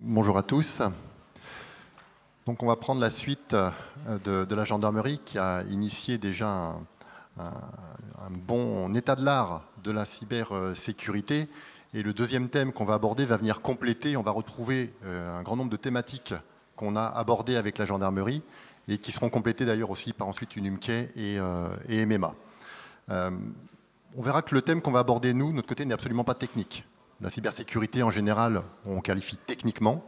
Bonjour à tous. Donc on va prendre la suite de la gendarmerie qui a initié déjà un bon état de l'art de la cybersécurité. Et le deuxième thème qu'on va aborder va venir compléter. On va retrouver un grand nombre de thématiques qu'on a abordées avec la gendarmerie et qui seront complétées d'ailleurs aussi par ensuite une UMKEI et MMA. On verra que le thème qu'on va aborder, nous, de notre côté, n'est absolument pas technique. La cybersécurité, en général, on qualifie techniquement.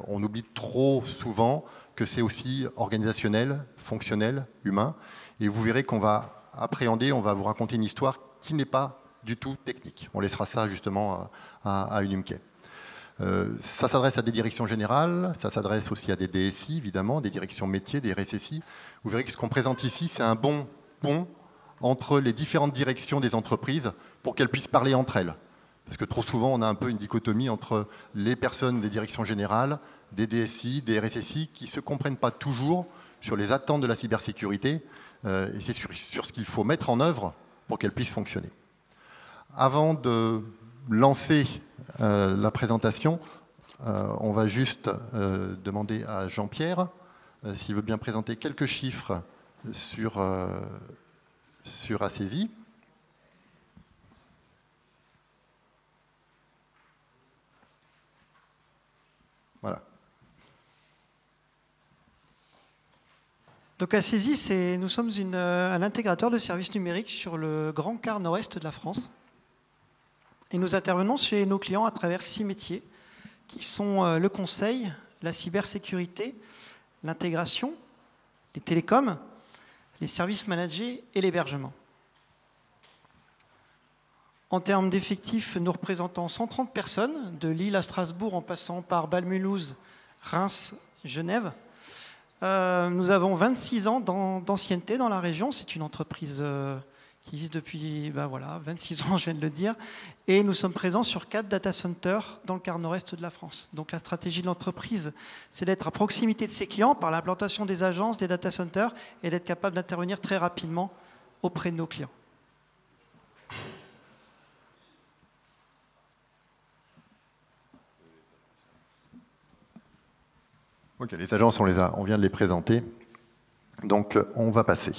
On oublie trop souvent que c'est aussi organisationnel, fonctionnel, humain. Et vous verrez qu'on va appréhender, on va vous raconter une histoire qui n'est pas du tout technique. On laissera ça justement à une UMKEI. Ça s'adresse à des directions générales, ça s'adresse aussi à des DSI, évidemment, des directions métiers, des RSSI. Vous verrez que ce qu'on présente ici, c'est un bon pont entre les différentes directions des entreprises pour qu'elles puissent parler entre elles. Parce que trop souvent, on a un peu une dichotomie entre les personnes des directions générales, des DSI, des RSSI, qui ne se comprennent pas toujours sur les attentes de la cybersécurité, et c'est sur ce qu'il faut mettre en œuvre pour qu'elle puisse fonctionner. Avant de lancer la présentation, on va juste demander à Jean-Pierre s'il veut bien présenter quelques chiffres sur Assesi. Voilà. Donc Assesi, nous sommes un intégrateur de services numériques sur le grand quart nord-est de la France. Et nous intervenons chez nos clients à travers 6 métiers, qui sont le conseil, la cybersécurité, l'intégration, les télécoms, les services managés et l'hébergement. En termes d'effectifs, nous représentons 130 personnes, de Lille à Strasbourg en passant par Bâle-Mulhouse, Reims, Genève. Nous avons 26 ans d'ancienneté dans la région. C'est une entreprise qui existe depuis 26 ans, je viens de le dire. Et nous sommes présents sur 4 data centers dans le quart nord-est de la France. Donc la stratégie de l'entreprise, c'est d'être à proximité de ses clients par l'implantation des agences, des data centers, et d'être capable d'intervenir très rapidement auprès de nos clients. Ok, les agences, on vient de les présenter, donc on va passer.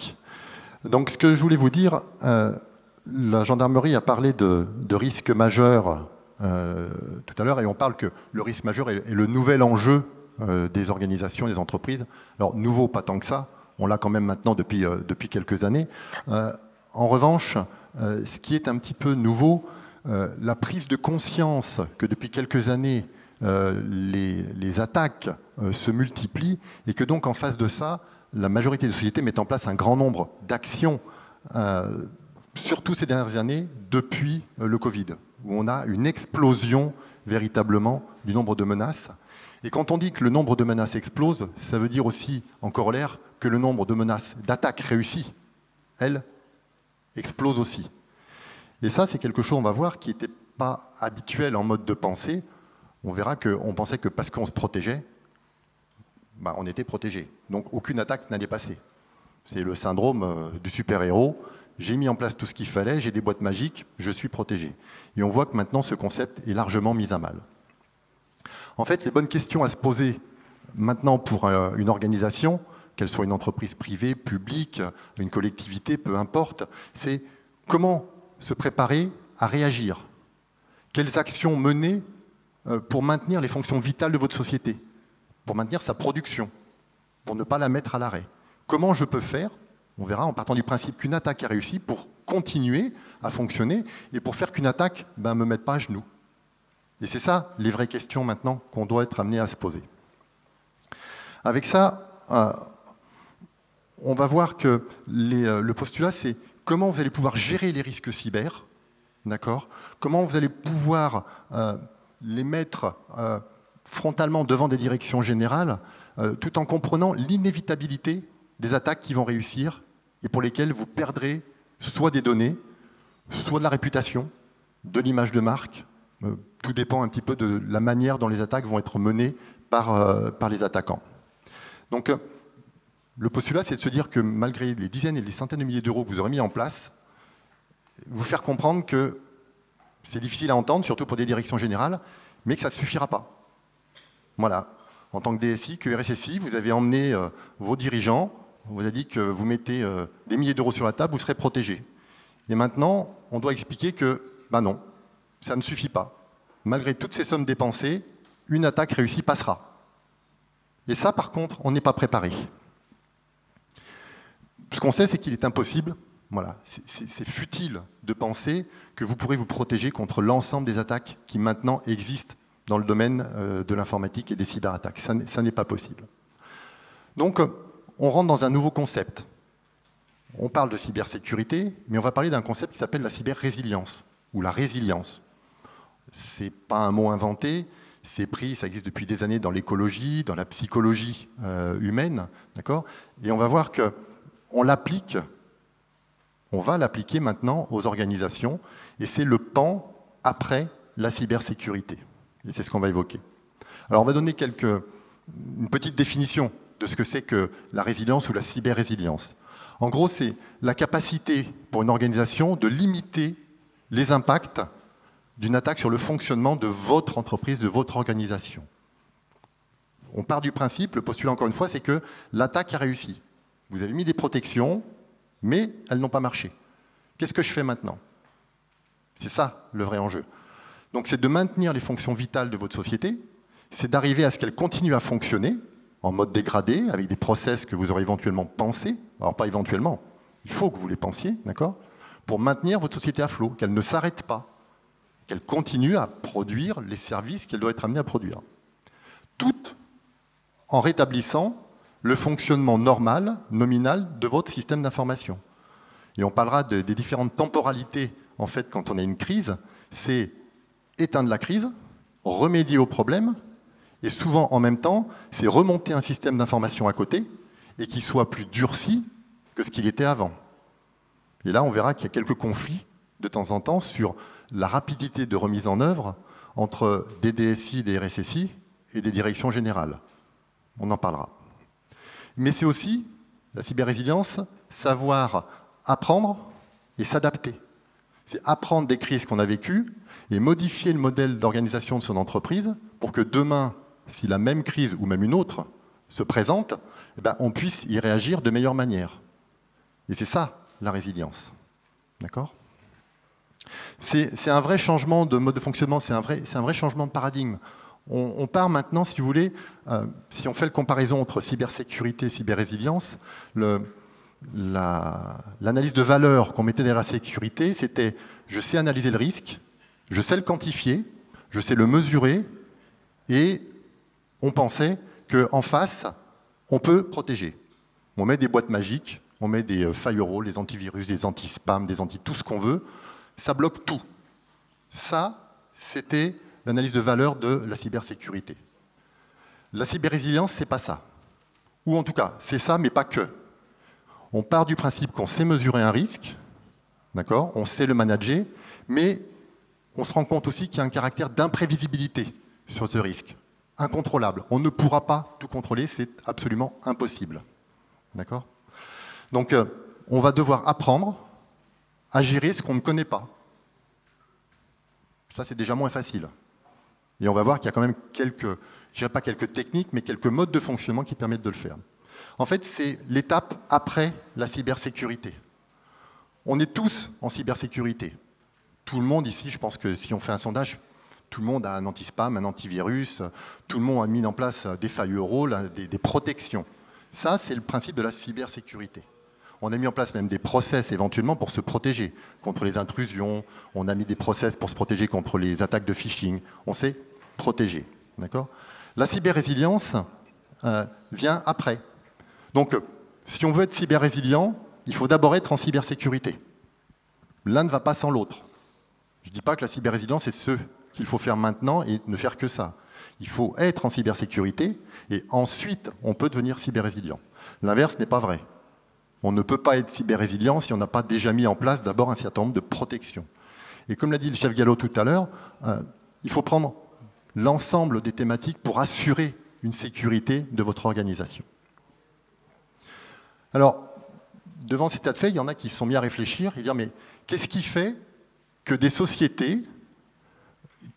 Donc ce que je voulais vous dire, la gendarmerie a parlé de risques majeurs tout à l'heure, et on parle que le risque majeur est le nouvel enjeu des organisations, des entreprises. Alors nouveau, pas tant que ça, on l'a quand même maintenant depuis quelques années. En revanche, ce qui est un petit peu nouveau, la prise de conscience que depuis quelques années, les attaques se multiplient et que donc en face de ça, la majorité des sociétés mettent en place un grand nombre d'actions, surtout ces dernières années, depuis le Covid, où on a une explosion véritablement du nombre de menaces. Et quand on dit que le nombre de menaces explose, ça veut dire aussi, en corollaire, que le nombre de menaces d'attaques réussies, elles, explose aussi. Et ça, c'est quelque chose, on va voir, qui n'était pas habituel en mode de pensée. On verra qu'on pensait que parce qu'on se protégeait, on était protégé. Donc aucune attaque n'allait passer. C'est le syndrome du super-héros. J'ai mis en place tout ce qu'il fallait, j'ai des boîtes magiques, je suis protégé. Et on voit que maintenant ce concept est largement mis à mal. En fait, les bonnes questions à se poser maintenant pour une organisation, qu'elle soit une entreprise privée, publique, une collectivité, peu importe, c'est comment se préparer à réagir. Quelles actions mener pour maintenir les fonctions vitales de votre société, pour maintenir sa production, pour ne pas la mettre à l'arrêt. Comment je peux faire, on verra en partant du principe qu'une attaque est réussie, pour continuer à fonctionner et pour faire qu'une attaque ne me mette pas à genoux. Et c'est ça les vraies questions maintenant qu'on doit être amené à se poser. Avec ça, on va voir que le postulat, c'est comment vous allez pouvoir gérer les risques cyber, d'accord ? Comment vous allez pouvoir les mettre frontalement devant des directions générales, tout en comprenant l'inévitabilité des attaques qui vont réussir et pour lesquelles vous perdrez soit des données, soit de la réputation, de l'image de marque. Tout dépend un petit peu de la manière dont les attaques vont être menées par les attaquants. Donc, le postulat, c'est de se dire que malgré les dizaines et les centaines de milliers d'euros que vous aurez mis en place, vous faire comprendre que c'est difficile à entendre, surtout pour des directions générales, mais que ça ne suffira pas. Voilà. En tant que DSI, que RSSI, vous avez emmené vos dirigeants, on vous a dit que vous mettez des milliers d'euros sur la table, vous serez protégé. Et maintenant, on doit expliquer que, ben non, ça ne suffit pas. Malgré toutes ces sommes dépensées, une attaque réussie passera. Et ça, par contre, on n'est pas préparé. Ce qu'on sait, c'est qu'il est impossible, voilà, c'est futile de penser que vous pourrez vous protéger contre l'ensemble des attaques qui maintenant existent dans le domaine de l'informatique et des cyberattaques. Ça n'est pas possible. Donc, on rentre dans un nouveau concept. On parle de cybersécurité, mais on va parler d'un concept qui s'appelle la cyber-résilience, ou la résilience. Ce n'est pas un mot inventé, c'est pris, ça existe depuis des années dans l'écologie, dans la psychologie humaine, d'accord ? Et on va voir qu'on l'applique, on va l'appliquer maintenant aux organisations, et c'est le pan après la cybersécurité. Et c'est ce qu'on va évoquer. Alors on va donner une petite définition de ce que c'est que la résilience ou la cyber-résilience. En gros, c'est la capacité pour une organisation de limiter les impacts d'une attaque sur le fonctionnement de votre entreprise, de votre organisation. On part du principe, le postulat encore une fois, c'est que l'attaque a réussi. Vous avez mis des protections, mais elles n'ont pas marché. Qu'est-ce que je fais maintenant? C'est ça le vrai enjeu. Donc c'est de maintenir les fonctions vitales de votre société, c'est d'arriver à ce qu'elle continue à fonctionner en mode dégradé, avec des process que vous aurez éventuellement pensés, alors pas éventuellement, il faut que vous les pensiez, d'accord, pour maintenir votre société à flot, qu'elle ne s'arrête pas, qu'elle continue à produire les services qu'elle doit être amenée à produire. Tout en rétablissant le fonctionnement normal, nominal, de votre système d'information. Et on parlera des différentes temporalités, en fait, quand on a une crise, c'est éteindre la crise, remédier au problème, et souvent, en même temps, c'est remonter un système d'information à côté, et qui soit plus durci que ce qu'il était avant. Et là, on verra qu'il y a quelques conflits, de temps en temps, sur la rapidité de remise en œuvre entre des DSI, des RSSI et des directions générales. On en parlera. Mais c'est aussi, la cyber-résilience, savoir apprendre et s'adapter. C'est apprendre des crises qu'on a vécues et modifier le modèle d'organisation de son entreprise pour que demain, si la même crise ou même une autre se présente, eh ben, on puisse y réagir de meilleure manière. Et c'est ça, la résilience. D'accord ? C'est un vrai changement de mode de fonctionnement, c'est un vrai changement de paradigme. On part maintenant, si vous voulez, si on fait la comparaison entre cybersécurité et cyber-résilience, l'analyse de valeur qu'on mettait derrière la sécurité, c'était je sais analyser le risque, je sais le quantifier, je sais le mesurer, et on pensait qu'en face, on peut protéger. On met des boîtes magiques, on met des firewalls, des antivirus, des anti-spam, des tout ce qu'on veut, ça bloque tout. Ça, c'était l'analyse de valeur de la cybersécurité. La cyber-résilience, c'est pas ça. Ou en tout cas, c'est ça, mais pas que. On part du principe qu'on sait mesurer un risque, d'accord, on sait le manager, mais on se rend compte aussi qu'il y a un caractère d'imprévisibilité sur ce risque, incontrôlable. On ne pourra pas tout contrôler, c'est absolument impossible. D'accord ? Donc, on va devoir apprendre à gérer ce qu'on ne connaît pas. Ça, c'est déjà moins facile. Et on va voir qu'il y a quand même quelques, je dirais pas quelques techniques, mais quelques modes de fonctionnement qui permettent de le faire. En fait, c'est l'étape après la cybersécurité. On est tous en cybersécurité. Tout le monde ici, je pense que si on fait un sondage, tout le monde a un anti-spam, un antivirus, tout le monde a mis en place des firewalls, des protections. Ça, c'est le principe de la cybersécurité. On a mis en place même des process éventuellement pour se protéger contre les intrusions. On a mis des process pour se protéger contre les attaques de phishing. On s'est protégé. D'accord ? La cyber-résilience vient après. Donc, si on veut être cyber-résilient, il faut d'abord être en cybersécurité. L'un ne va pas sans l'autre. Je ne dis pas que la cyber-résilience, c'est ce qu'il faut faire maintenant et ne faire que ça. Il faut être en cybersécurité et ensuite, on peut devenir cyber-résilient. L'inverse n'est pas vrai. On ne peut pas être cyber-résilient si on n'a pas déjà mis en place d'abord un certain nombre de protections. Et comme l'a dit le chef Gallo tout à l'heure, il faut prendre l'ensemble des thématiques pour assurer une sécurité de votre organisation. Alors, devant cet état de fait, il y en a qui se sont mis à réfléchir et dire mais qu'est-ce qui fait que des sociétés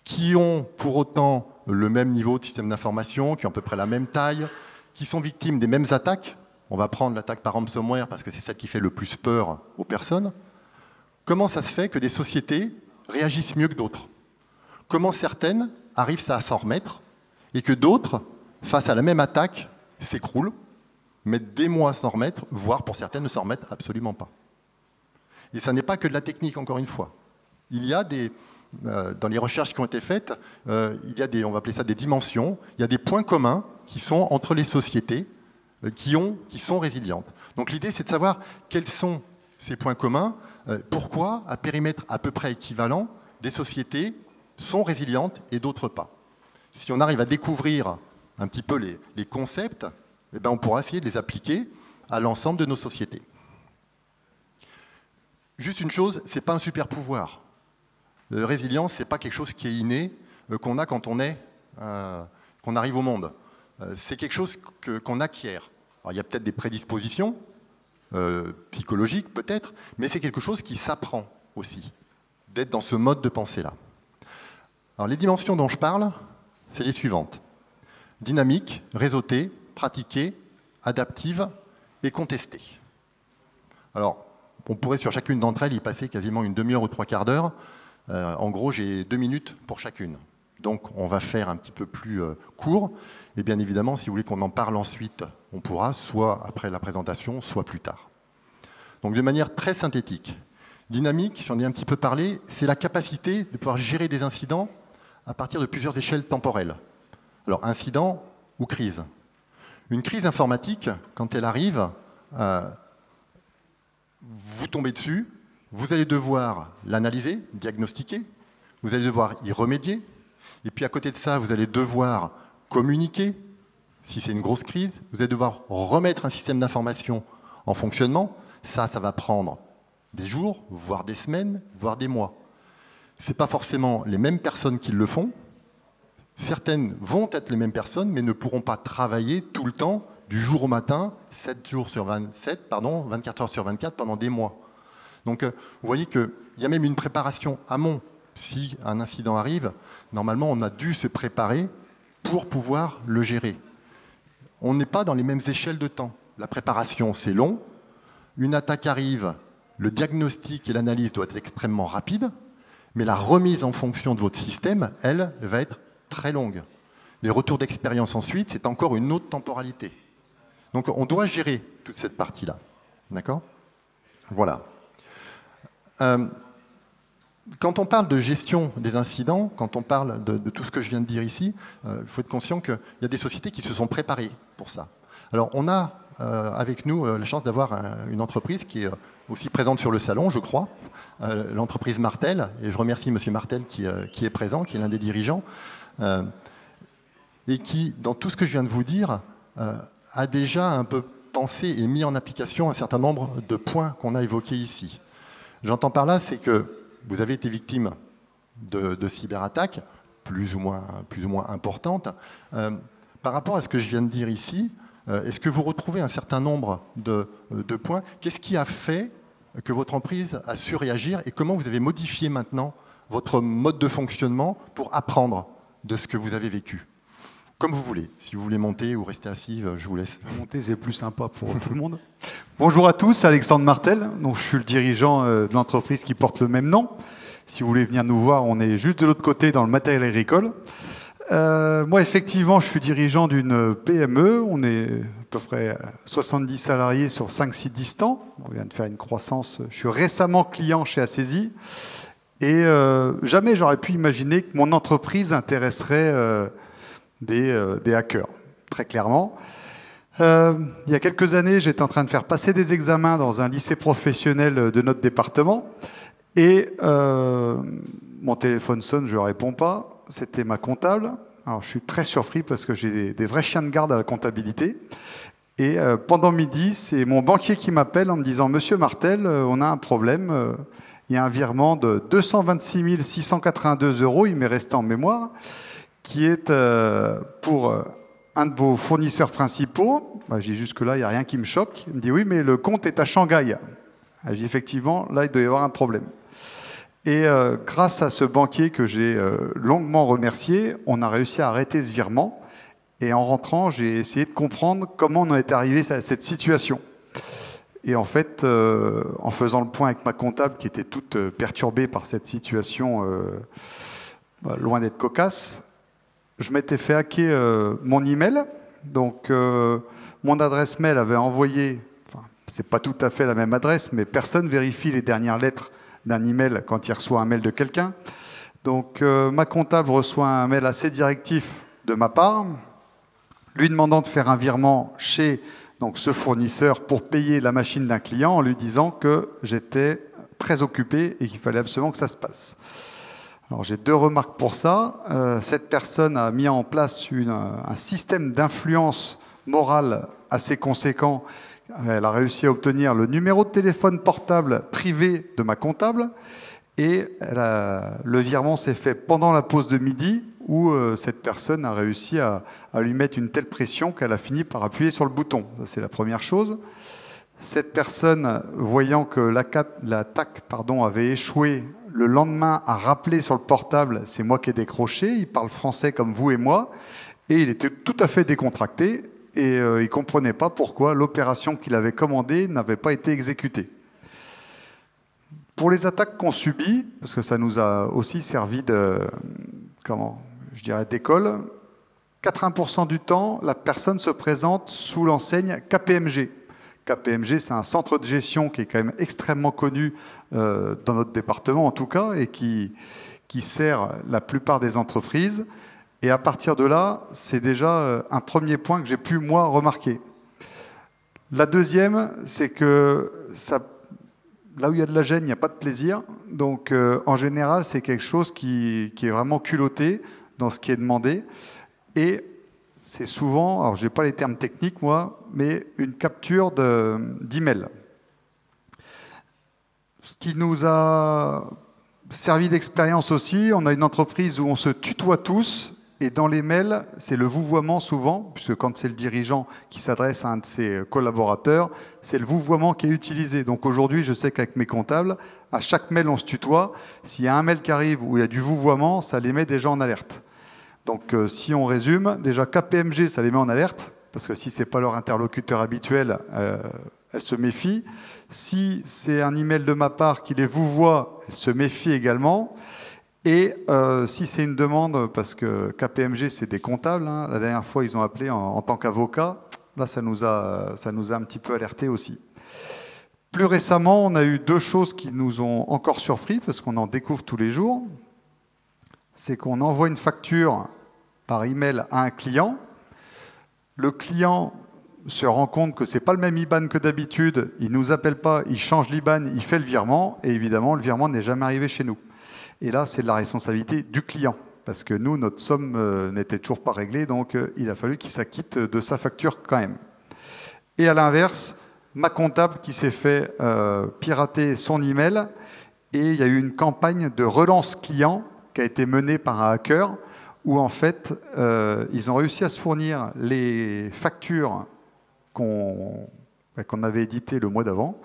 qui ont pour autant le même niveau de système d'information, qui ont à peu près la même taille, qui sont victimes des mêmes attaques. On va prendre l'attaque par ransomware parce que c'est celle qui fait le plus peur aux personnes. Comment ça se fait que des sociétés réagissent mieux que d'autres? Comment certaines arrivent à s'en remettre et que d'autres, face à la même attaque, s'écroulent, mettent des mois à s'en remettre, voire pour certaines ne s'en remettent absolument pas. Et ça n'est pas que de la technique, encore une fois. Il y a dans les recherches qui ont été faites, il y a on va appeler ça des dimensions, il y a des points communs qui sont entre les sociétés qui sont résilientes. Donc l'idée, c'est de savoir quels sont ces points communs, pourquoi, à périmètre à peu près équivalent, des sociétés sont résilientes et d'autres pas. Si on arrive à découvrir un petit peu les concepts, eh ben on pourra essayer de les appliquer à l'ensemble de nos sociétés. Juste une chose, ce n'est pas un super pouvoir. La résilience, ce n'est pas quelque chose qui est inné, qu'on a quand qu'on arrive au monde. C'est quelque chose qu'on acquiert. Alors, il y a peut-être des prédispositions, psychologiques peut-être, mais c'est quelque chose qui s'apprend aussi, d'être dans ce mode de pensée-là. Alors, les dimensions dont je parle, c'est les suivantes. Dynamique, réseautée, pratiquée, adaptive et contestée. Alors, on pourrait sur chacune d'entre elles y passer quasiment une demi-heure ou 3/4 d'heure. En gros, j'ai 2 minutes pour chacune. Donc, on va faire un petit peu plus court. Et bien évidemment, si vous voulez qu'on en parle ensuite, on pourra, soit après la présentation, soit plus tard. Donc, de manière très synthétique. Dynamique, j'en ai un petit peu parlé, c'est la capacité de pouvoir gérer des incidents à partir de plusieurs échelles temporelles. Alors, incident ou crise. Une crise informatique, quand elle arrive, vous tombez dessus, vous allez devoir l'analyser, diagnostiquer, vous allez devoir y remédier, et puis à côté de ça, vous allez devoir communiquer, si c'est une grosse crise, vous allez devoir remettre un système d'information en fonctionnement, ça va prendre des jours, voire des semaines, voire des mois. Ce n'est pas forcément les mêmes personnes qui le font, certaines vont être les mêmes personnes, mais ne pourront pas travailler tout le temps, du jour au matin, 24 heures sur 24, pendant des mois. Donc, vous voyez qu'il y a même une préparation amont. Si un incident arrive, normalement, on a dû se préparer pour pouvoir le gérer. On n'est pas dans les mêmes échelles de temps. La préparation, c'est long. Une attaque arrive, le diagnostic et l'analyse doivent être extrêmement rapides, mais la remise en fonction de votre système, elle, va être très longue. Les retours d'expérience ensuite, c'est encore une autre temporalité. Donc, on doit gérer toute cette partie-là. D'accord ? Voilà. Quand on parle de gestion des incidents, quand on parle de tout ce que je viens de dire ici, il faut être conscient qu'il y a des sociétés qui se sont préparées pour ça. Alors, on a avec nous la chance d'avoir une entreprise qui est aussi présente sur le salon, je crois, l'entreprise Martel, et je remercie M. Martel qui est présent, qui est l'un des dirigeants, et qui, dans tout ce que je viens de vous dire, a déjà un peu pensé et mis en application un certain nombre de points qu'on a évoqués ici. J'entends par là, c'est que vous avez été victime de cyberattaques, plus ou moins importantes. Par rapport à ce que je viens de dire ici, est-ce que vous retrouvez un certain nombre de points? Qu'est-ce qui a fait que votre entreprise a su réagir et comment vous avez modifié maintenant votre mode de fonctionnement pour apprendre de ce que vous avez vécu? Comme vous voulez. Si vous voulez monter ou rester assis, je vous laisse. Monter, c'est plus sympa pour tout le monde. Bonjour à tous, Alexandre Martel. Donc, je suis le dirigeant de l'entreprise qui porte le même nom. Si vous voulez venir nous voir, on est juste de l'autre côté dans le matériel agricole. Moi, effectivement, je suis dirigeant d'une PME. On est à peu près 70 salariés sur 5 sites distants. On vient de faire une croissance. Je suis récemment client chez Acesi. Et jamais j'aurais pu imaginer que mon entreprise intéresserait des hackers, très clairement. Il y a quelques années, j'étais en train de faire passer des examens dans un lycée professionnel de notre département. Et mon téléphone sonne, je ne réponds pas. C'était ma comptable. Alors, je suis très surpris parce que j'ai des vrais chiens de garde à la comptabilité. Et pendant midi, c'est mon banquier qui m'appelle en me disant « Monsieur Martel, on a un problème. Il y a un virement de 226 682 €, il m'est resté en mémoire, qui est pour un de vos fournisseurs principaux. » J'ai dit « Jusque-là, il n'y a rien qui me choque. » Il me dit « Oui, mais le compte est à Shanghai. » J'ai dit « Effectivement, là, il doit y avoir un problème. » Et grâce à ce banquier que j'ai longuement remercié, on a réussi à arrêter ce virement. Et en rentrant, j'ai essayé de comprendre comment on en est arrivé à cette situation. Et en fait, en faisant le point avec ma comptable, qui était toute perturbée par cette situation, loin d'être cocasse, je m'étais fait hacker mon email. Donc, mon adresse mail avait envoyé, enfin, c'est pas tout à fait la même adresse, mais personne vérifie les dernières lettres d'un email quand il reçoit un mail de quelqu'un. Donc, ma comptable reçoit un mail assez directif de ma part, lui demandant de faire un virement chez donc, ce fournisseur pour payer la machine d'un client en lui disant que j'étais très occupé et qu'il fallait absolument que ça se passe. Alors j'ai deux remarques pour ça. Cette personne a mis en place un système d'influence morale assez conséquent. Elle a réussi à obtenir le numéro de téléphone portable privé de ma comptable et le virement s'est fait pendant la pause de midi où cette personne a réussi à lui mettre une telle pression qu'elle a fini par appuyer sur le bouton. Ça, c'est la première chose. Cette personne, voyant que l'attaque avait échoué, le lendemain a rappelé sur le portable, c'est moi qui ai décroché, il parle français comme vous et moi, et il était tout à fait décontracté, et il ne comprenait pas pourquoi l'opération qu'il avait commandée n'avait pas été exécutée. Pour les attaques qu'on subit, parce que ça nous a aussi servi d'école, 80% du temps, la personne se présente sous l'enseigne KPMG. KPMG, c'est un centre de gestion qui est quand même extrêmement connu dans notre département en tout cas, et qui sert la plupart des entreprises. Et à partir de là, c'est déjà un premier point que j'ai pu, moi, remarquer. La deuxième, c'est que là où il y a de la gêne, il n'y a pas de plaisir. Donc, en général, c'est quelque chose qui est vraiment culotté dans ce qui est demandé. Et c'est souvent, alors je n'ai pas les termes techniques, moi, mais une capture d'email. Ce qui nous a servi d'expérience aussi, on a une entreprise où on se tutoie tous, et dans les mails, c'est le vouvoiement souvent, puisque quand c'est le dirigeant qui s'adresse à un de ses collaborateurs, c'est le vouvoiement qui est utilisé. Donc aujourd'hui, je sais qu'avec mes comptables, à chaque mail, on se tutoie. S'il y a un mail qui arrive où il y a du vouvoiement, ça les met déjà en alerte. Donc si on résume, déjà KPMG, ça les met en alerte, parce que si ce n'est pas leur interlocuteur habituel, elles se méfient. Si c'est un email de ma part qui les vouvoie, elles se méfient également. Et si c'est une demande, parce que KPMG, c'est des comptables, hein, la dernière fois, ils ont appelé en tant qu'avocat, là, ça nous a un petit peu alertés aussi. Plus récemment, on a eu deux choses qui nous ont encore surpris, parce qu'on en découvre tous les jours. C'est qu'on envoie une facture par email à un client. Le client se rend compte que ce n'est pas le même IBAN que d'habitude. Il ne nous appelle pas, il change l'IBAN, il fait le virement. Et évidemment, le virement n'est jamais arrivé chez nous. Et là, c'est de la responsabilité du client. Parce que nous, notre somme n'était toujours pas réglée. Donc, il a fallu qu'il s'acquitte de sa facture quand même. Et à l'inverse, ma comptable qui s'est fait pirater son email. Et il y a eu une campagne de relance client qui a été menée par un hacker, où en fait, ils ont réussi à se fournir les factures qu'on avait éditées le mois d'avant,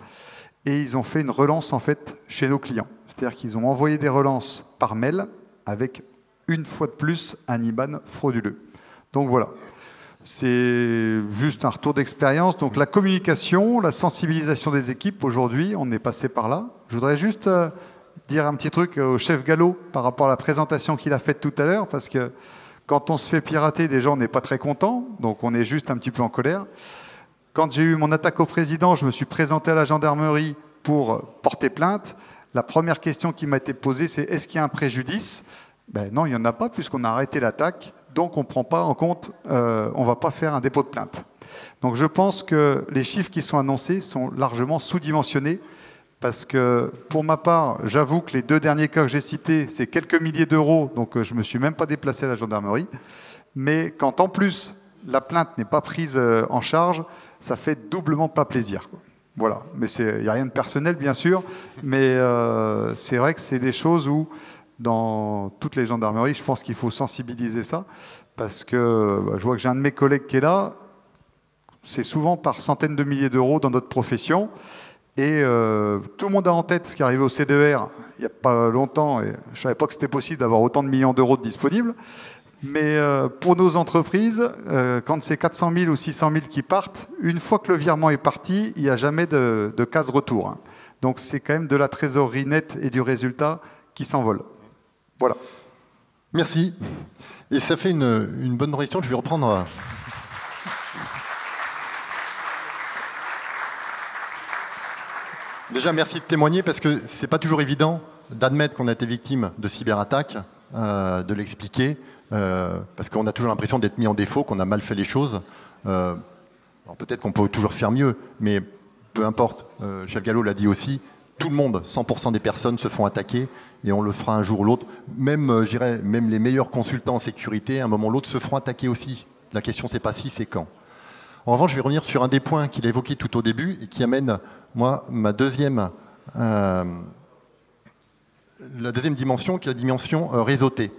et ils ont fait une relance en fait chez nos clients. C'est-à-dire qu'ils ont envoyé des relances par mail avec une fois de plus un IBAN frauduleux. Donc voilà, c'est juste un retour d'expérience. Donc la communication, la sensibilisation des équipes, aujourd'hui, on est passé par là. Je voudrais juste dire un petit truc au chef Gallo par rapport à la présentation qu'il a faite tout à l'heure, parce que quand on se fait pirater, déjà on n'est pas très content, donc on est juste un petit peu en colère. Quand j'ai eu mon attaque au président, je me suis présenté à la gendarmerie pour porter plainte. La première question qui m'a été posée, c'est est-ce qu'il y a un préjudice? Ben non, il n'y en a pas, puisqu'on a arrêté l'attaque, donc on ne prend pas en compte, on ne va pas faire un dépôt de plainte. Donc je pense que les chiffres qui sont annoncés sont largement sous-dimensionnés, parce que pour ma part, j'avoue que les deux derniers cas que j'ai cités, c'est quelques milliers d'euros, donc je ne me suis même pas déplacé à la gendarmerie. Mais quand en plus la plainte n'est pas prise en charge, ça fait doublement pas plaisir. Voilà, mais il n'y a rien de personnel bien sûr, mais c'est vrai que c'est des choses où dans toutes les gendarmeries, je pense qu'il faut sensibiliser ça, parce que je vois que j'ai un de mes collègues qui est là, c'est souvent par centaines de milliers d'euros dans notre profession. Et tout le monde a en tête ce qui est arrivé au CDR il n'y a pas longtemps, et je ne savais pas que c'était possible d'avoir autant de millions d'euros de disponibles. Mais pour nos entreprises, quand c'est 400 000 ou 600 000 qui partent, une fois que le virement est parti, il n'y a jamais de case retour, hein. Donc c'est quand même de la trésorerie nette et du résultat qui s'envole. Voilà. Merci. Et ça fait une bonne transition. Je vais reprendre. Déjà, merci de témoigner parce que c'est pas toujours évident d'admettre qu'on a été victime de cyberattaques, de l'expliquer, parce qu'on a toujours l'impression d'être mis en défaut, qu'on a mal fait les choses. Alors peut-être qu'on peut toujours faire mieux, mais peu importe. Jacques Gallo l'a dit aussi. Tout le monde, 100% des personnes se font attaquer et on le fera un jour ou l'autre. Même, je dirais, même les meilleurs consultants en sécurité, à un moment ou l'autre, se feront attaquer aussi. La question, c'est pas si, c'est quand. En revanche, je vais revenir sur un des points qu'il a évoqué tout au début et qui amène, moi, la deuxième dimension, qui est la dimension réseautée.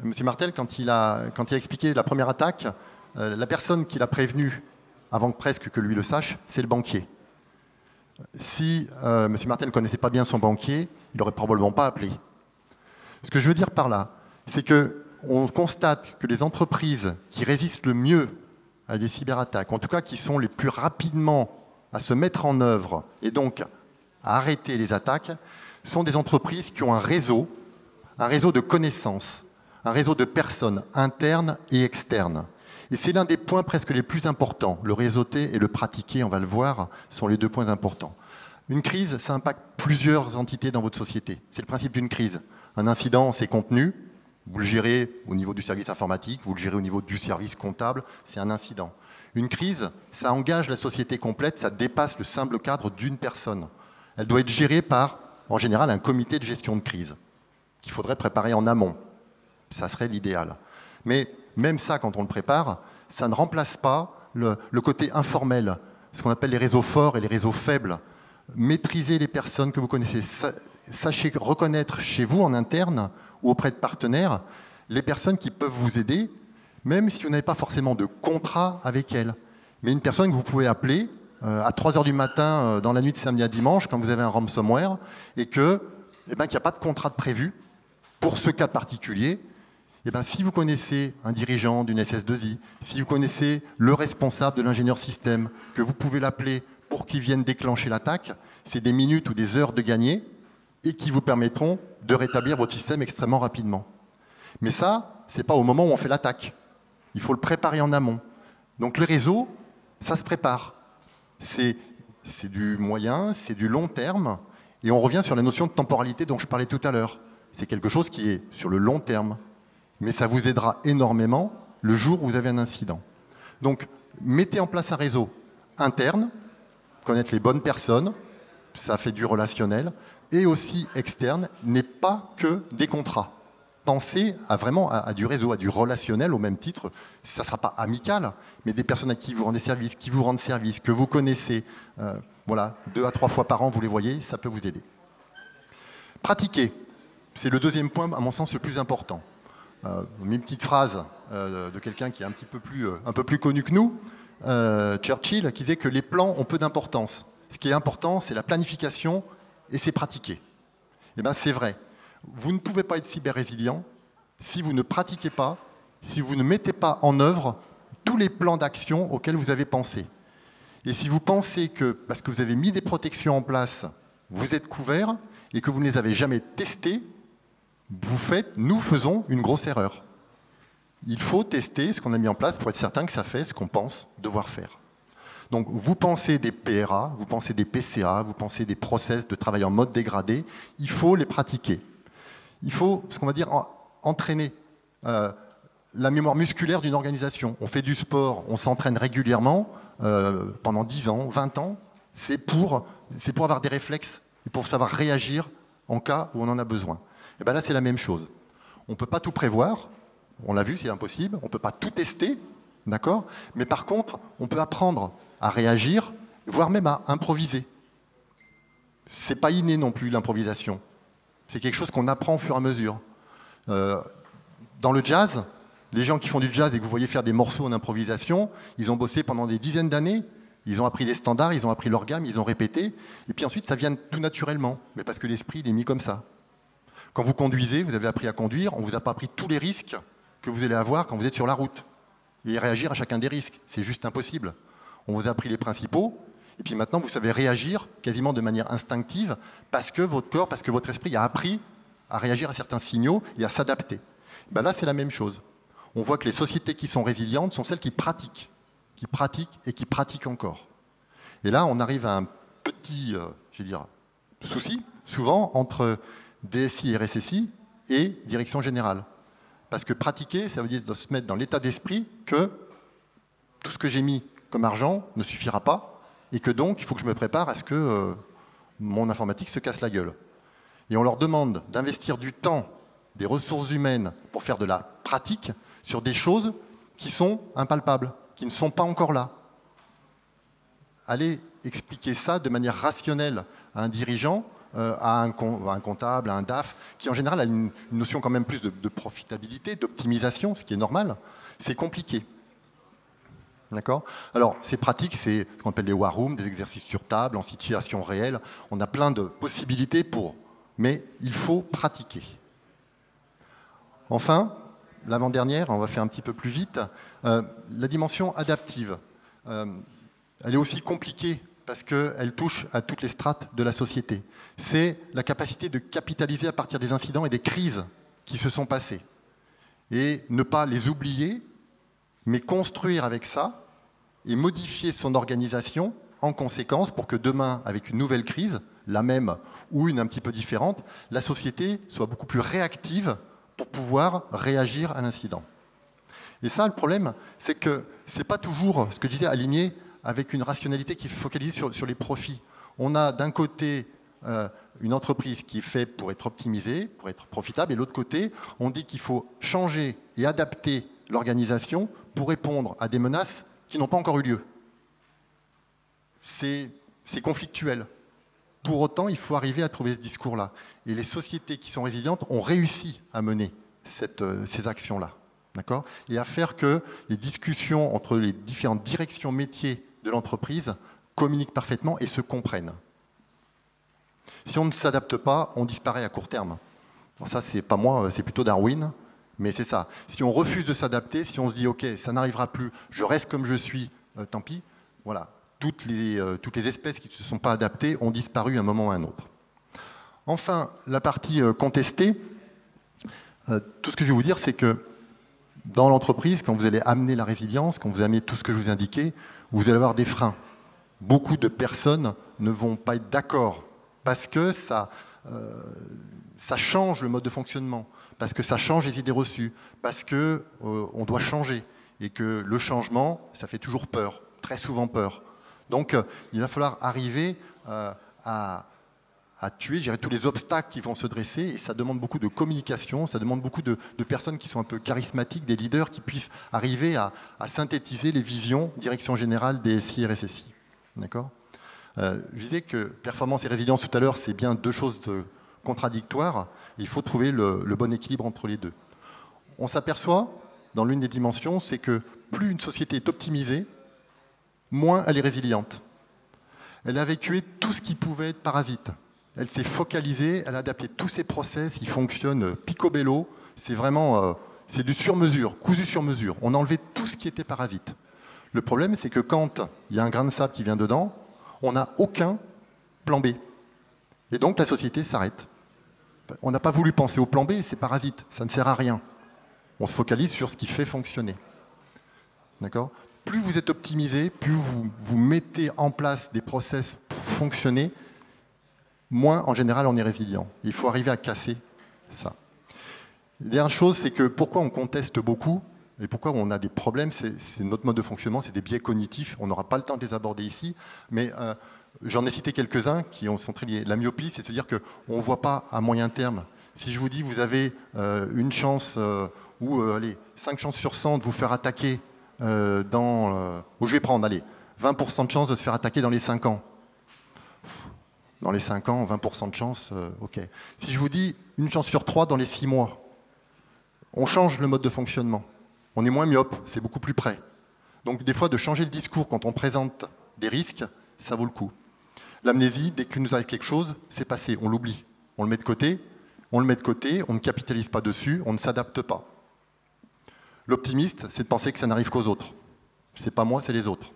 Monsieur Martel, quand il a expliqué la première attaque, la personne qui l'a prévenu, avant presque que lui le sache, c'est le banquier. Si M. Martel ne connaissait pas bien son banquier, il n'aurait probablement pas appelé. Ce que je veux dire par là, c'est qu'on constate que les entreprises qui résistent le mieux à des cyberattaques, en tout cas qui sont les plus rapidement à se mettre en œuvre et donc à arrêter les attaques, sont des entreprises qui ont un réseau de connaissances, un réseau de personnes internes et externes. Et c'est l'un des points presque les plus importants. Le réseauter et le pratiquer, on va le voir, sont les deux points importants. Une crise, ça impacte plusieurs entités dans votre société. C'est le principe d'une crise. Un incident, c'est contenu. Vous le gérez au niveau du service informatique, vous le gérez au niveau du service comptable, c'est un incident. Une crise, ça engage la société complète, ça dépasse le simple cadre d'une personne. Elle doit être gérée par, en général, un comité de gestion de crise qu'il faudrait préparer en amont. Ça serait l'idéal. Mais même ça, quand on le prépare, ça ne remplace pas le côté informel, ce qu'on appelle les réseaux forts et les réseaux faibles. Maîtrisez les personnes que vous connaissez. Sachez reconnaître chez vous en interne ou auprès de partenaires les personnes qui peuvent vous aider, même si vous n'avez pas forcément de contrat avec elles. Mais une personne que vous pouvez appeler à 3 h du matin dans la nuit de samedi à dimanche quand vous avez un ransomware et qu'il n'y a pas de contrat de prévu pour ce cas particulier. Si vous connaissez un dirigeant d'une SS2I, si vous connaissez le responsable de l'ingénieur système, que vous pouvez l'appeler pour qu'il vienne déclencher l'attaque, c'est des minutes ou des heures de gagner et qui vous permettront de rétablir votre système extrêmement rapidement. Mais ça, ce n'est pas au moment où on fait l'attaque. Il faut le préparer en amont. Donc le réseau, ça se prépare. C'est du moyen, c'est du long terme, et on revient sur la notion de temporalité dont je parlais tout à l'heure. C'est quelque chose qui est sur le long terme. Mais ça vous aidera énormément le jour où vous avez un incident. Donc, mettez en place un réseau interne, connaître les bonnes personnes, ça fait du relationnel, et aussi externe, n'est pas que des contrats. Pensez vraiment à du réseau, à du relationnel au même titre. Ça ne sera pas amical, mais des personnes à qui vous rendez service, qui vous rendent service, que vous connaissez, voilà, 2 à 3 fois par an, vous les voyez, ça peut vous aider. Pratiquer, c'est le deuxième point, à mon sens, le plus important. Une petite phrase de quelqu'un qui est un peu plus connu que nous, Churchill, qui disait que les plans ont peu d'importance. Ce qui est important, c'est la planification et c'est pratiquer. Eh bien, c'est vrai. Vous ne pouvez pas être cyber-résilient si vous ne pratiquez pas, si vous ne mettez pas en œuvre tous les plans d'action auxquels vous avez pensé. Et si vous pensez que, parce que vous avez mis des protections en place, vous êtes couvert et que vous ne les avez jamais testées, nous faisons une grosse erreur. Il faut tester ce qu'on a mis en place pour être certain que ça fait ce qu'on pense devoir faire. Donc vous pensez des PRA, vous pensez des PCA, vous pensez des process de travail en mode dégradé, il faut les pratiquer. Il faut, ce qu'on va dire, entraîner la mémoire musculaire d'une organisation. On fait du sport, on s'entraîne régulièrement pendant 10 ans, 20 ans, c'est pour avoir des réflexes et pour savoir réagir en cas où on en a besoin. Et bien là, c'est la même chose. On ne peut pas tout prévoir, on l'a vu, c'est impossible, on ne peut pas tout tester, d'accord ? Mais par contre, on peut apprendre à réagir, voire même à improviser. Ce n'est pas inné non plus, l'improvisation. C'est quelque chose qu'on apprend au fur et à mesure. Dans le jazz, les gens qui font du jazz et que vous voyez faire des morceaux en improvisation, ils ont bossé pendant des dizaines d'années Ils ont appris des standards, ils ont appris leur gamme, ils ont répété, et puis ensuite ça vient tout naturellement, mais parce que l'esprit il est mis comme ça. Quand vous conduisez, vous avez appris à conduire, on ne vous a pas appris tous les risques que vous allez avoir quand vous êtes sur la route, et réagir à chacun des risques, c'est juste impossible. On vous a appris les principaux, et puis maintenant vous savez réagir quasiment de manière instinctive, parce que votre corps, parce que votre esprit a appris à réagir à certains signaux et à s'adapter. Ben là c'est la même chose. On voit que les sociétés qui sont résilientes sont celles qui pratiquent et qui pratiquent encore. Et là, on arrive à un petit souci, souvent, entre DSI et RSSI et direction générale. Parce que pratiquer, ça veut dire de se mettre dans l'état d'esprit que tout ce que j'ai mis comme argent ne suffira pas, et que donc, il faut que je me prépare à ce que mon informatique se casse la gueule. Et on leur demande d'investir du temps, des ressources humaines, pour faire de la pratique sur des choses qui sont impalpables, qui ne sont pas encore là. Allez expliquer ça de manière rationnelle à un dirigeant, à un comptable, à un DAF, qui en général a une notion quand même plus de profitabilité, d'optimisation, ce qui est normal, c'est compliqué. D'accord ? Alors, c'est pratique, c'est ce qu'on appelle des war rooms, des exercices sur table, en situation réelle. On a plein de possibilités mais il faut pratiquer. Enfin, l'avant-dernière, on va faire un petit peu plus vite, la dimension adaptive. Elle est aussi compliquée parce qu'elle touche à toutes les strates de la société. C'est la capacité de capitaliser à partir des incidents et des crises qui se sont passées. Et ne pas les oublier, mais construire avec ça et modifier son organisation en conséquence pour que demain, avec une nouvelle crise, la même ou une un petit peu différente, la société soit beaucoup plus réactive pour pouvoir réagir à l'incident. Et ça, le problème, c'est que ce n'est pas toujours, ce que je disais, aligné avec une rationalité qui est focalisée sur les profits. On a d'un côté une entreprise qui est faite pour être optimisée, pour être profitable, et de l'autre côté, on dit qu'il faut changer et adapter l'organisation pour répondre à des menaces qui n'ont pas encore eu lieu. C'est conflictuel. Pour autant, il faut arriver à trouver ce discours-là. Et les sociétés qui sont résilientes ont réussi à mener ces actions-là. D'accord ? Et à faire que les discussions entre les différentes directions métiers de l'entreprise communiquent parfaitement et se comprennent. Si on ne s'adapte pas, on disparaît à court terme. Alors ça, c'est pas moi, c'est plutôt Darwin, mais c'est ça. Si on refuse de s'adapter, si on se dit « ok, ça n'arrivera plus, je reste comme je suis, tant pis », voilà. Toutes les espèces qui ne se sont pas adaptées ont disparu à un moment ou à un autre. Enfin, la partie contestée, tout ce que je vais vous dire, c'est que dans l'entreprise, quand vous allez amener la résilience, quand vous allez amener tout ce que je vous ai indiqué, vous allez avoir des freins. Beaucoup de personnes ne vont pas être d'accord parce que ça change le mode de fonctionnement, parce que ça change les idées reçues, parce qu'on doit changer et que le changement, ça fait toujours peur, très souvent peur. Donc, il va falloir arriver à tuer, je dirais, tous les obstacles qui vont se dresser, et ça demande beaucoup de communication, ça demande beaucoup de personnes qui sont un peu charismatiques, des leaders qui puissent arriver à synthétiser les visions, direction générale des SI et RSSI. D'accord ? Je disais que performance et résilience tout à l'heure, c'est bien deux choses contradictoires, il faut trouver le bon équilibre entre les deux. On s'aperçoit, dans l'une des dimensions, c'est que plus une société est optimisée, moins elle est résiliente. Elle a évacué tout ce qui pouvait être parasite. Elle s'est focalisée, elle a adapté tous ses process, ils fonctionnent picobello, c'est vraiment c'est du sur-mesure, cousu sur mesure. On a enlevé tout ce qui était parasite. Le problème, c'est que quand il y a un grain de sable qui vient dedans, on n'a aucun plan B. Et donc la société s'arrête. On n'a pas voulu penser au plan B, c'est parasite, ça ne sert à rien. On se focalise sur ce qui fait fonctionner. D'accord ? Plus vous êtes optimisé, plus vous mettez en place des process pour fonctionner, moins en général on est résilient. Il faut arriver à casser ça. La dernière chose, c'est que pourquoi on conteste beaucoup et pourquoi on a des problèmes, c'est notre mode de fonctionnement, c'est des biais cognitifs. On n'aura pas le temps de les aborder ici, mais j'en ai cité quelques-uns qui sont très liés. La myopie, c'est de se dire qu'on ne voit pas à moyen terme. Si je vous dis vous avez une chance allez, 5 chances sur 100 de vous faire attaquer où je vais prendre, allez, 20% de chance de se faire attaquer dans les 5 ans. Dans les 5 ans, 20% de chance, ok. Si je vous dis une chance sur 3 dans les 6 mois, on change le mode de fonctionnement. On est moins myope, c'est beaucoup plus près. Donc des fois, de changer le discours quand on présente des risques, ça vaut le coup. L'amnésie, dès qu'il nous arrive quelque chose, c'est passé, on l'oublie. On le met de côté, on ne capitalise pas dessus, on ne s'adapte pas. L'optimiste, c'est de penser que ça n'arrive qu'aux autres. C'est pas moi, c'est les autres.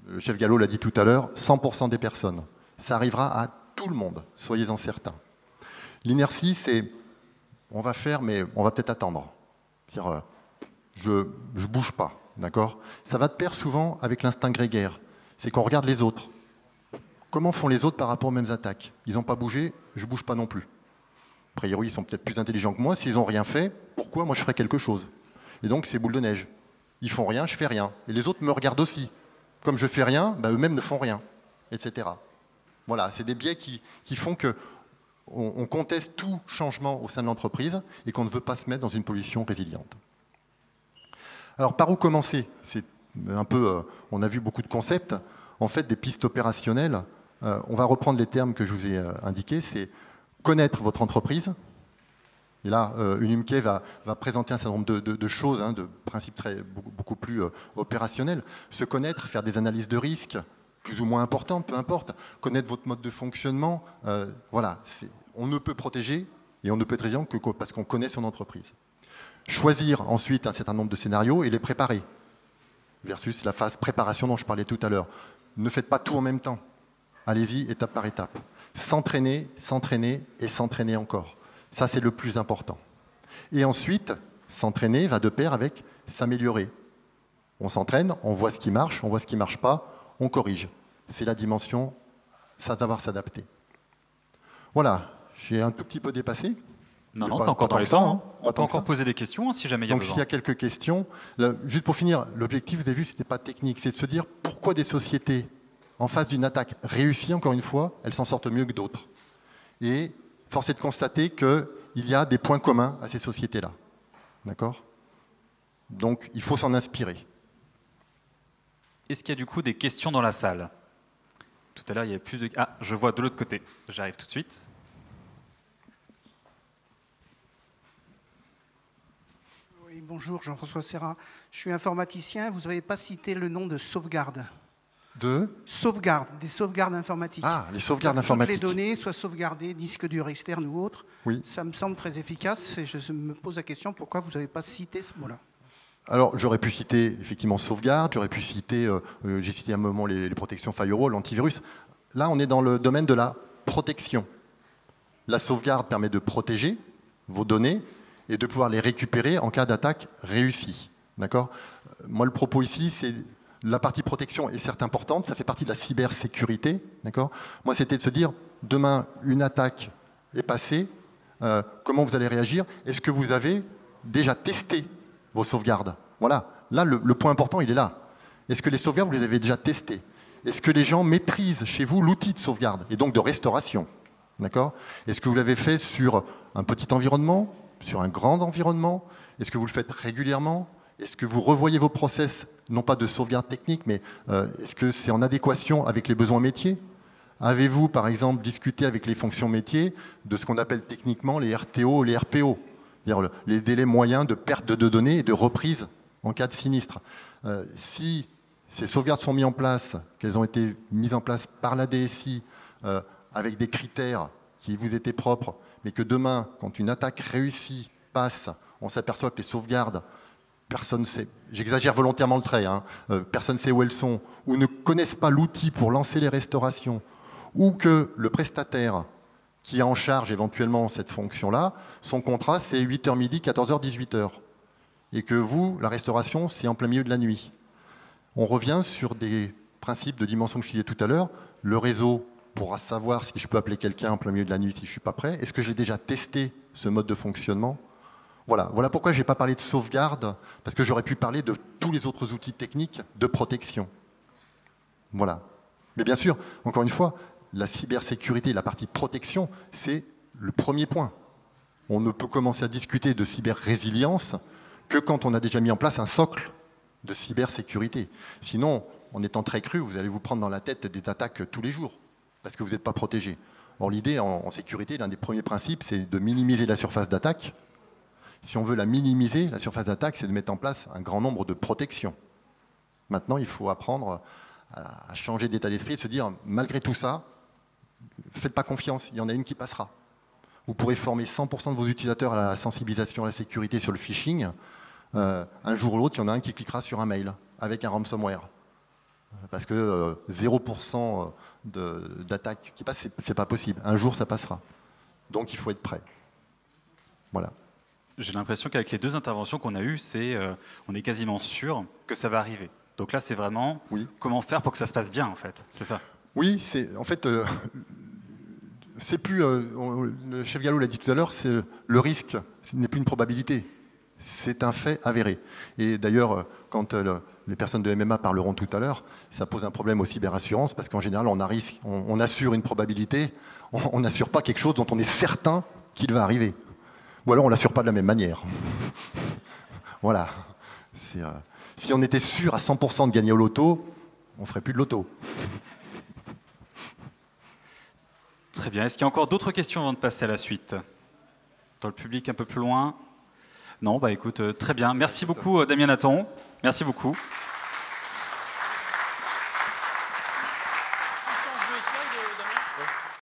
Le chef Gallo l'a dit tout à l'heure, 100% des personnes. Ça arrivera à tout le monde, soyez-en certains. L'inertie, c'est on va faire, mais on va peut-être attendre. C'est-à-dire, je ne bouge pas, d'accord? Ça va de pair souvent avec l'instinct grégaire. C'est qu'on regarde les autres. Comment font les autres par rapport aux mêmes attaques? Ils n'ont pas bougé, je ne bouge pas non plus. A priori, ils sont peut-être plus intelligents que moi. S'ils n'ont rien fait, pourquoi moi je ferais quelque chose? Et donc, c'est boule de neige. Ils font rien, je fais rien. Et les autres me regardent aussi. Comme je fais rien, bah, eux-mêmes ne font rien, etc. Voilà, c'est des biais qui font qu'on conteste tout changement au sein de l'entreprise et qu'on ne veut pas se mettre dans une position résiliente. Alors, par où commencer? C'est un peu, on a vu beaucoup de concepts. En fait, des pistes opérationnelles, on va reprendre les termes que je vous ai indiqués, c'est connaître votre entreprise. Et là, Unimkey va présenter un certain nombre de choses, hein, de principes beaucoup plus opérationnels. Se connaître, faire des analyses de risques, plus ou moins importantes, peu importe. Connaître votre mode de fonctionnement. Voilà, on ne peut protéger et on ne peut être résilient que parce qu'on connaît son entreprise. Choisir ensuite un certain nombre de scénarios et les préparer. Versus la phase préparation dont je parlais tout à l'heure. Ne faites pas tout en même temps. Allez-y étape par étape. S'entraîner, s'entraîner et s'entraîner encore. Ça, c'est le plus important. Et ensuite, s'entraîner va de pair avec s'améliorer. On s'entraîne, on voit ce qui marche, on voit ce qui ne marche pas, on corrige. C'est la dimension savoir s'adapter. Voilà, j'ai un tout petit peu dépassé. Non, t'es encore dans les temps. On peut encore poser des questions si jamais il y a besoin. Donc s'il y a quelques questions, là, juste pour finir, l'objectif, vous avez vu, ce n'était pas technique, c'est de se dire pourquoi des sociétés, en face d'une attaque réussie, encore une fois, elles s'en sortent mieux que d'autres. Et force est de constater qu'il y a des points communs à ces sociétés-là. D'accord? Donc il faut s'en inspirer. Est-ce qu'il y a du coup des questions dans la salle? Tout à l'heure, il y avait plus de... Ah, je vois de l'autre côté. J'arrive tout de suite. Bonjour, Jean-François Serra. Je suis informaticien. Vous n'avez pas cité le nom de sauvegarde. De sauvegarde, des sauvegardes informatiques. Ah, les sauvegardes informatiques. Que les données soient sauvegardées, disque dur externe ou autre. Oui. Ça me semble très efficace. Et je me pose la question pourquoi vous n'avez pas cité ce mot-là. Alors, j'aurais pu citer effectivement sauvegarde, j'aurais pu citer, j'ai cité à un moment les protections firewall, antivirus. Là, on est dans le domaine de la protection. La sauvegarde permet de protéger vos données et de pouvoir les récupérer en cas d'attaque réussie. D'accord ? Moi, le propos ici, c'est la partie protection est certes importante, ça fait partie de la cybersécurité. D'accord ? Moi, c'était de se dire, demain, une attaque est passée, comment vous allez réagir? Est-ce que vous avez déjà testé vos sauvegardes? Voilà, là, le point important, il est là. Est-ce que les sauvegardes, vous les avez déjà testées? Est-ce que les gens maîtrisent chez vous l'outil de sauvegarde et donc de restauration? D'accord? Est-ce que vous l'avez fait sur un petit environnement, sur un grand environnement? Est-ce que vous le faites régulièrement? Est-ce que vous revoyez vos process, non pas de sauvegarde technique, mais est-ce que c'est en adéquation avec les besoins métiers? Avez-vous, par exemple, discuté avec les fonctions métiers de ce qu'on appelle techniquement les RTO et les RPO, c'est-à-dire les délais moyens de perte de données et de reprise en cas de sinistre? Si ces sauvegardes sont mises en place, qu'elles ont été mises en place par la DSI avec des critères qui vous étaient propres, mais que demain, quand une attaque réussie passe, on s'aperçoit que les sauvegardes, personne ne sait, j'exagère volontairement le trait, hein, personne ne sait où elles sont, ou ne connaissent pas l'outil pour lancer les restaurations, ou que le prestataire qui a en charge éventuellement cette fonction-là, son contrat c'est 8h midi, 14h, 18h. Et que vous, la restauration, c'est en plein milieu de la nuit. On revient sur des principes de dimension que je disais tout à l'heure. Le réseau pourra savoir si je peux appeler quelqu'un en plein milieu de la nuit si je ne suis pas prêt. Est-ce que j'ai déjà testé ce mode de fonctionnement? Voilà pourquoi je n'ai pas parlé de sauvegarde, parce que j'aurais pu parler de tous les autres outils techniques de protection. Voilà. Mais bien sûr, encore une fois, la cybersécurité, la partie protection, c'est le premier point. On ne peut commencer à discuter de cyber-résilience que quand on a déjà mis en place un socle de cybersécurité. Sinon, en étant très cru, vous allez vous prendre dans la tête des attaques tous les jours, parce que vous n'êtes pas protégé. Or, l'idée en sécurité, l'un des premiers principes, c'est de minimiser la surface d'attaque. Si on veut la minimiser, la surface d'attaque, c'est de mettre en place un grand nombre de protections. Maintenant, il faut apprendre à changer d'état d'esprit et de se dire, malgré tout ça, faites pas confiance, il y en a une qui passera. Vous pourrez former 100% de vos utilisateurs à la sensibilisation à la sécurité sur le phishing. Un jour ou l'autre, il y en a un qui cliquera sur un mail avec un ransomware. Parce que 0% d'attaque qui passe, c'est pas possible. Un jour, ça passera. Donc, il faut être prêt. Voilà. J'ai l'impression qu'avec les 2 interventions qu'on a eues, on est quasiment sûr que ça va arriver. Donc là, c'est vraiment comment faire pour que ça se passe bien, en fait. C'est ça. Oui, en fait, c'est plus, le chef Gallo l'a dit tout à l'heure, le risque, ce n'est plus une probabilité. C'est un fait avéré. Et d'ailleurs, quand les personnes de MMA parleront tout à l'heure, ça pose un problème aux cyberassurances, parce qu'en général, on assure une probabilité, on n'assure pas quelque chose dont on est certain qu'il va arriver. Ou alors on ne l'assure pas de la même manière. Voilà. Si on était sûr à 100% de gagner au loto, on ne ferait plus de loto. Très bien. Est-ce qu'il y a encore d'autres questions avant de passer à la suite? Dans le public un peu plus loin? Non, bah écoute, très bien. Merci beaucoup, Damien Nathan. Merci beaucoup.